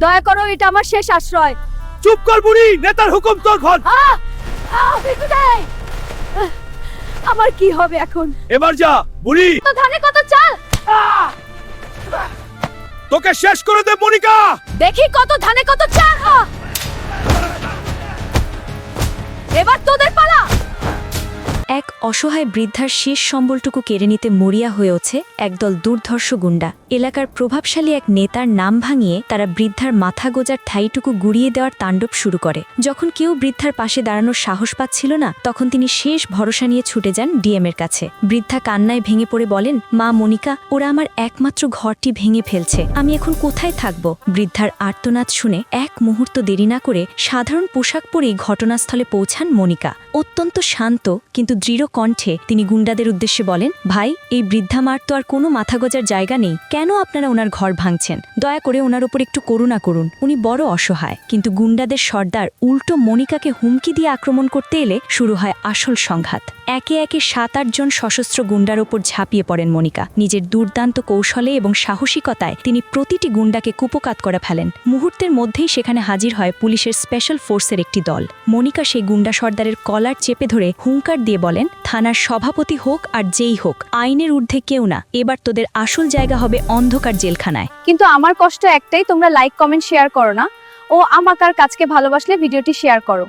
দয়া করো, এটা আমার শেষ আশ্রয়। চুপ কর বুড়ি, নেতার হুকুম তোর ঘর। আমার কি হবে এখন? এবার যা বুড়ি, তো ধানে কত চাল? তোকে শেষ করে দে মনিকা। দেখি কত ধানে কত চাল। এবার তোদের পালা। এক অসহায় বৃদ্ধার শেষ সম্বলটুকু কেড়ে নিতে মরিয়া হয়েছে একদল দুর্ধর্ষ গুন্ডা। এলাকার প্রভাবশালী এক নেতার নাম ভাঙিয়ে তারা বৃদ্ধার মাথা গোজার ঠাইটুকু গুড়িয়ে দেওয়ার তাণ্ডব শুরু করে। যখন কেউ বৃদ্ধার পাশে দাঁড়ানোর সাহস পাচ্ছিল না, তখন তিনি শেষ ভরসা নিয়ে ছুটে যান ডিএমের কাছে। বৃদ্ধা কান্নায় ভেঙে পড়ে বলেন, মা মনিকা, ওরা আমার একমাত্র ঘরটি ভেঙে ফেলছে, আমি এখন কোথায় থাকব? বৃদ্ধার আর্তনাদ শুনে এক মুহূর্ত দেরি না করে সাধারণ পোশাক পরেই ঘটনাস্থলে পৌঁছান মনিকা। অত্যন্ত শান্ত কিন্তু দৃঢ় কণ্ঠে তিনি গুন্ডাদের উদ্দেশ্যে বলেন, ভাই, এই বৃদ্ধা মার তো আর কোনো মাথা গোজার জায়গা নেই, কেন আপনারা ওনার ঘর ভাঙছেন? দয়া করে ওনার ওপর একটু করুণা করুন, উনি বড় অসহায়। কিন্তু গুন্ডাদের সর্দার উল্টো মনিকাকে হুমকি দিয়ে আক্রমণ করতে এলে শুরু হয় আসল সংঘাত। একে একে 7-8 জন সশস্ত্র গুন্ডার ওপর ঝাঁপিয়ে পড়েন মনিকা। নিজের দুর্দান্ত কৌশলে এবং সাহসিকতায় তিনি প্রতিটি গুন্ডাকে কুপকাত করে ফেলেন। মুহূর্তের মধ্যেই সেখানে হাজির হয় পুলিশের স্পেশাল ফোর্সের একটি দল। মনিকা সেই গুন্ডা সর্দারের কলার চেপে ধরে হুঙ্কার দিয়ে বলেন, থানার সভাপতি হোক আর যেই হোক, আইনের ঊর্ধ্বে কেউ না, এবার তোদের আসল জায়গা হবে অন্ধকার জেলখানায়। কিন্তু আমার কষ্ট একটাই, তোমরা লাইক কমেন্ট শেয়ার করো না। ও আমাকার কাজকে ভালোবাসলে ভিডিওটি শেয়ার করো।